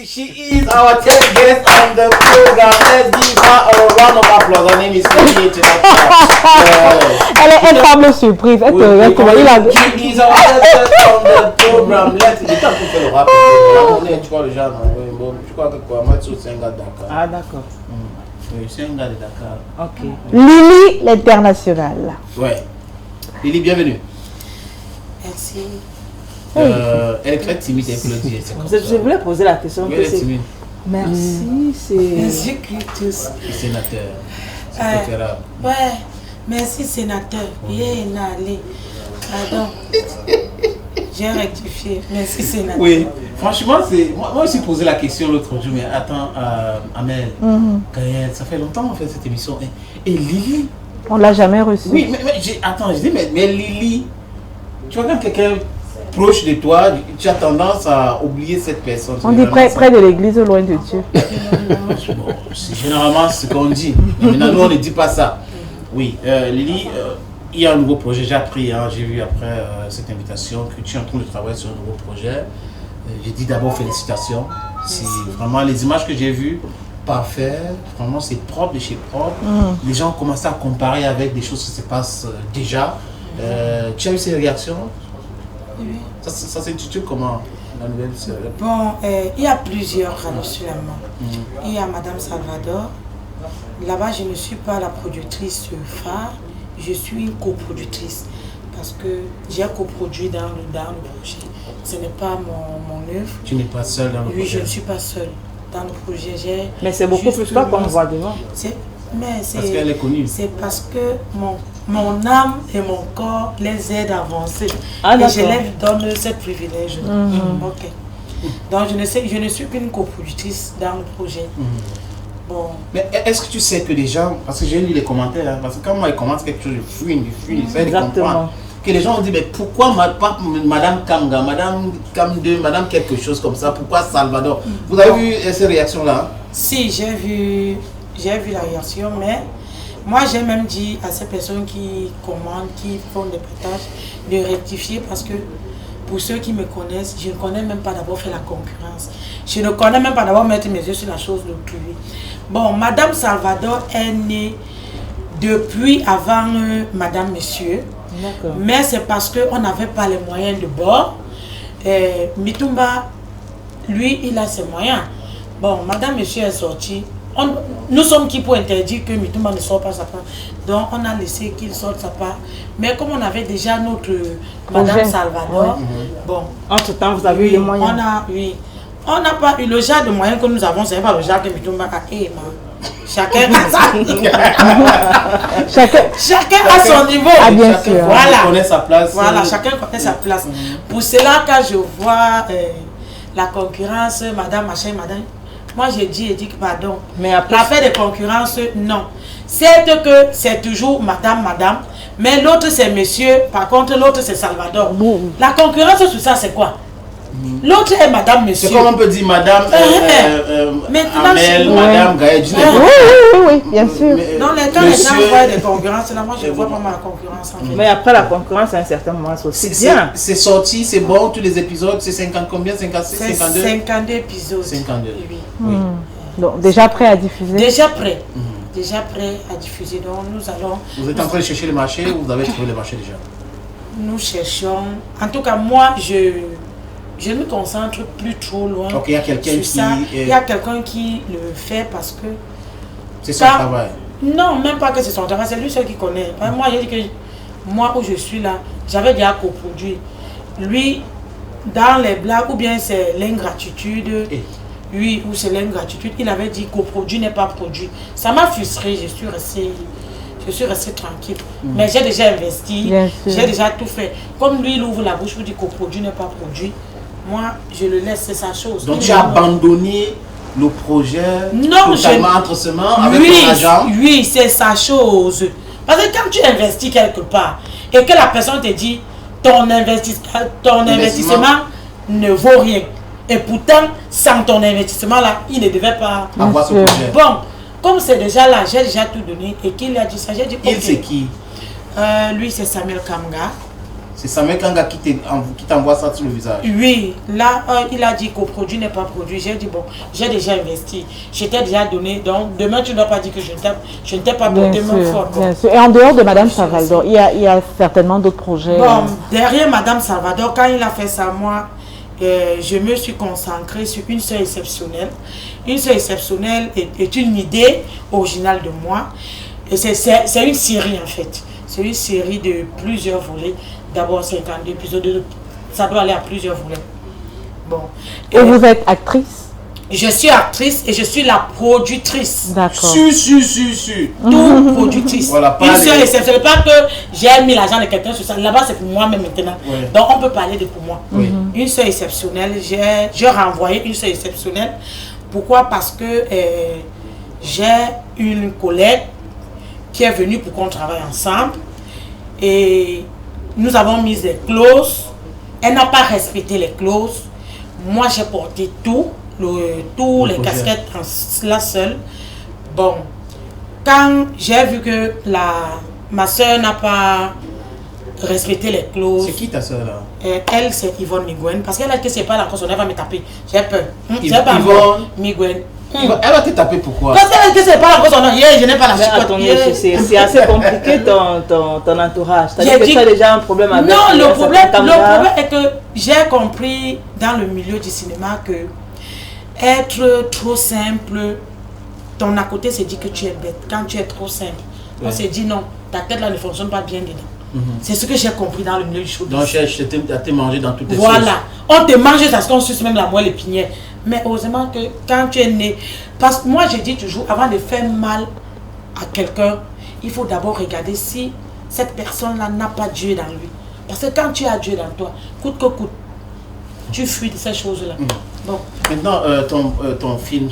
She is our 10th guest on the program. Let's give her a round of applause. Her name is Lily. Elle est incroyable surprise. Elle te regarde. She is our 10th guest on the program. Let's give her le rap. Tu vois le genre, je crois que quoi, moi, c'est un gars de Dakar. Ah, d'accord. Oui, c'est un gars de Dakar. Ok. Lily l'international. Ouais. Lily, bienvenue. Merci. Elle est très timide, elle peut le dire. Je voulais poser la question. Elle est timide. Merci, c'est... Merci, Clitus. Sénateur. Ouais, merci, sénateur. Bien allé. Pardon. J'ai rectifié. Merci, sénateur. Oui, franchement, moi je me suis posé la question l'autre jour, mais attends, Amel, Gaël, ça fait longtemps qu'on fait cette émission. Et Lily? On l'a jamais reçue. Oui, mais attends, je dis, mais Lily, tu vois quand quelqu'un proche de toi, tu as tendance à oublier cette personne. On dit près de l'église, loin de Dieu. Bon, c'est généralement ce qu'on dit. Mais maintenant, nous, on ne dit pas ça. Oui, Lily, il y a un nouveau projet. J'ai appris, j'ai vu après cette invitation que tu es en train de travailler sur un nouveau projet. J'ai dit d'abord félicitations. C'est vraiment les images que j'ai vues, parfait. Vraiment, c'est propre de chez propre. Les gens ont commencé à comparer avec des choses qui se passent déjà. Tu as eu ces réactions? Oui. Ça s'intitule comment, la nouvelle série? Bon, il y a plusieurs actuellement. Il y a Madame Salvador. Là-bas, je ne suis pas la productrice phare, je suis une coproductrice. Parce que j'ai coproduit dans le projet. Ce n'est pas mon œuvre. Tu n'es pas seule dans le projet? Oui, je ne suis pas seule dans le projet. Mais c'est beaucoup plus toi qu'on voit devant. Parce qu'elle est connue. C'est parce que mon âme et mon corps les aident à avancer. Ah, et je leur donne ce privilège. Ok. Donc je ne suis qu'une coproductrice dans le projet. Bon. Mais est-ce que tu sais que les gens, parce que j'ai lu les commentaires, parce que quand moi ils commentent quelque chose, je fuis, j'essaie de comprendre. Que les gens ont dit, mais pourquoi pas Madame Kamga, Madame Kam2, Madame quelque chose comme ça, pourquoi Salvador? Vous avez vu ces réactions-là? Si, j'ai vu la réaction, mais moi j'ai même dit à ces personnes qui commandent, qui font des partages, de rectifier parce que pour ceux qui me connaissent, je ne connais même pas d'avoir fait la concurrence. Je ne connais même pas d'avoir mettre mes yeux sur la chose d'autrui. Bon, Madame Salvador est née depuis avant Madame Monsieur. Mais c'est parce qu'on n'avait pas les moyens de bord. Mitumba, lui, il a ses moyens. Bon, Madame Monsieur est sortie. Nous sommes qui pour interdire que Mitumba ne sorte pas sa part. Donc on a laissé qu'il sorte sa part. Mais comme on avait déjà notre Madame Salvador, bon. Entre-temps, vous avez eu les moyens. On n'a pas eu le genre de moyens que nous avons, c'est pas le genre que Mitumba a. Chacun a son niveau. Ah, bien sûr. Voilà. Connaît sa place. Voilà, chacun connaît sa place. Pour cela, quand je vois la concurrence, madame, machin, madame, moi j'ai dit pardon. Mais après l'affaire de concurrence, non. C'est que c'est toujours madame, mais l'autre c'est monsieur, par contre l'autre c'est Salvador. La concurrence sur ça c'est quoi? L'autre est madame, monsieur. C'est comme on peut dire madame Amel, madame Gaël. Oui, bien sûr. Non, les temps, les gens voient des concurrences, là, moi je ne vois pas ma concurrence. En fait. Mais après la concurrence, à un certain moment, c'est bien. C'est sorti, c'est bon, tous les épisodes, c'est 50 combien? 56, 52? 52 épisodes. 52. Oui. Donc, déjà prêt à diffuser? Déjà prêt. Déjà prêt à diffuser. Donc, nous allons... Vous êtes en train de chercher le marché ou vous avez trouvé le marché déjà? Nous cherchons... En tout cas, moi, je me concentre plus trop loin. Donc il y a quelqu'un qui... Il y a quelqu'un qui le fait parce que... C'est son travail. Non, même pas que c'est son travail, c'est lui seul qui connaît. Moi, j'ai dit que moi où je suis là, j'avais déjà coproduit. Lui, dans les blagues, ou bien c'est l'ingratitude, oui, ou c'est l'ingratitude, il avait dit coproduit n'est pas produit. Ça m'a frustré, je suis restée tranquille. Mais j'ai déjà investi, j'ai déjà tout fait. Comme lui, il ouvre la bouche pour dire coproduit n'est pas produit. Moi, je le laisse, c'est sa chose. Donc tu as abandonné le projet totalement entre ses mains avec ton agent? Oui, c'est sa chose. Parce que quand tu investis quelque part et que la personne te dit ton investissement ne vaut rien. Et pourtant, sans ton investissement là, il ne devait pas avoir ce projet. Bon, comme c'est déjà là, j'ai déjà tout donné et qu'il a dit ça, j'ai dit il c'est qui? Lui c'est Samuel Kamga. C'est Samuel Kanga qui t'envoie ça sur le visage. Oui, là, il a dit qu'au produit n'est pas produit. J'ai dit, bon, j'ai déjà investi. Je t'ai déjà donné. Donc, demain, tu ne dois pas dire que je ne t'ai pas porté main forte. Bien sûr. Et en dehors de Madame Salvador, il y a certainement d'autres projets. Bon, derrière Madame Salvador, quand il a fait ça, moi, je me suis concentrée sur une sœur exceptionnelle. Une sœur exceptionnelle est une idée originale de moi. Et c'est une série, en fait. C'est une série de plusieurs volets. D'abord 52 épisodes, ça doit aller à plusieurs volets. Bon. Et vous êtes actrice? Je suis actrice et je suis la productrice. D'accord. Tout productrice. Voilà, une seule exception. Pas que j'ai mis l'argent de quelqu'un sur ça. Là-bas, c'est pour moi-même maintenant. Ouais. Donc, on peut parler de pour moi. Oui. Une seule exceptionnelle. J'ai renvoyé une seule exceptionnelle. Pourquoi? Parce que j'ai une collègue qui est venue pour qu'on travaille ensemble. Et nous avons mis des clauses. Elle n'a pas respecté les clauses. Moi, j'ai porté tous les casquettes en cela seule. Bon, quand j'ai vu que ma soeur n'a pas respecté les clauses. C'est qui ta soeur là? Elle, c'est Yvonne Miguen. Parce qu'elle a dit que c'est pas la cause, elle va me taper. J'ai peur. Yvonne Miguen. Elle va te taper pourquoi? Parce qu'elle a dit que c'est pas la cause, je n'ai pas la chicotte. C'est assez compliqué ton entourage. C'est-à-dire que tu as déjà un problème avec le problème est que j'ai compris dans le milieu du cinéma que être trop simple, ton à côté se dit que tu es bête. Quand tu es trop simple, on se dit non, ta tête là ne fonctionne pas bien dedans. C'est ce que j'ai compris dans le milieu du show. Donc, tu t'es mangé dans toutes les choses. Voilà, on te mange parce qu'on suce même la moelle épinière. Mais heureusement que quand tu es né, parce que moi je dis toujours, avant de faire mal à quelqu'un, il faut d'abord regarder si cette personne-là n'a pas Dieu dans lui. Parce que quand tu as Dieu dans toi, coûte que coûte, tu fuis de ces choses-là. Bon. Maintenant, ton film,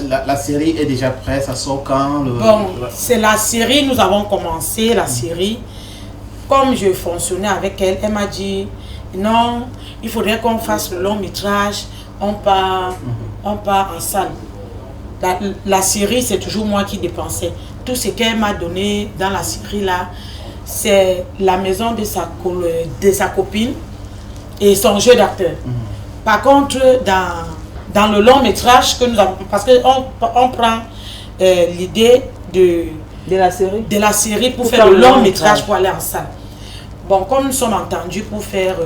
la série est déjà prête, ça sort quand? Bon, c'est la série, nous avons commencé la série. Comme je fonctionnais avec elle, elle m'a dit, non, il faudrait qu'on fasse le long métrage, on part en salle. La série, c'est toujours moi qui dépensais. Tout ce qu'elle m'a donné dans la série là, c'est la maison de sa copine et son jeu d'acteur. Par contre, dans le long métrage que nous avons, parce qu'on prend l'idée de la série pour faire le long métrage pour aller en salle. Bon, comme nous sommes entendus pour faire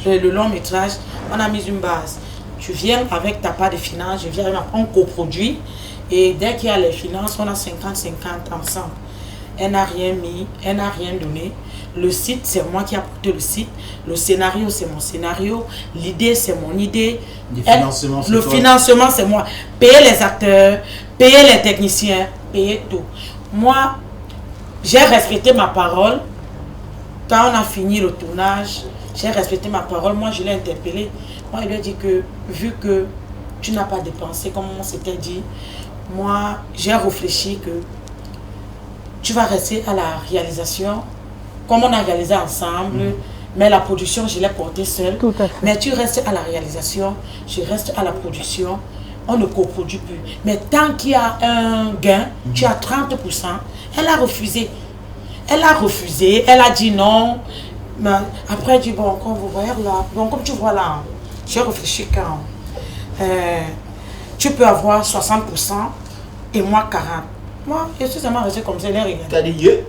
le long métrage, on a mis une base. Tu viens avec ta part de finances, je viens avec on coproduit. Et dès qu'il y a les finances, on a 50-50 ensemble. Elle n'a rien mis, elle n'a rien donné. Le site, c'est moi qui ai apporté le site. Le scénario, c'est mon scénario. L'idée, c'est mon idée. Le financement, c'est moi. Payer les acteurs, payer les techniciens, payer tout. Moi, j'ai respecté ma parole. Quand on a fini le tournage, j'ai respecté ma parole. Moi, je l'ai interpellé. Moi, il lui a dit que, vu que tu n'as pas dépensé, comme on s'était dit, moi, j'ai réfléchi que tu vas rester à la réalisation, comme on a réalisé ensemble, mais la production, je l'ai portée seule. Tout à fait. Mais tu restes à la réalisation, je reste à la production, on ne coproduit plus. Mais tant qu'il y a un gain, tu as 30%. Elle a refusé. Elle a dit non. Mais après, elle dit, bon, comme vous voyez là, bon, comme tu vois là, j'ai réfléchi quand tu peux avoir 60% et moi 40%. Moi, je suis seulement resté comme ça, elle a regardé. T'as dit yeux?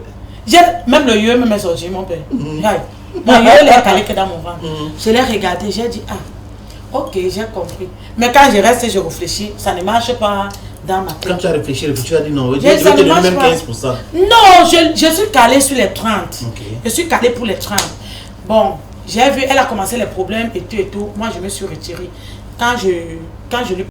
Même le yeux me sorti, mon père. Mon yeux, il est calé que dans mon ventre. Je l'ai regardé, j'ai dit, ah, ok, j'ai compris. Mais quand je reste et je réfléchis, ça ne marche pas dans ma tête. Quand tu as réfléchi, tu as dit non, je vais te donner même 15%. Non, je suis calé sur les 30. Okay. Je suis calé pour les 30. Bon, j'ai vu, elle a commencé les problèmes et tout et tout. Moi, je me suis retirée. Quand je lui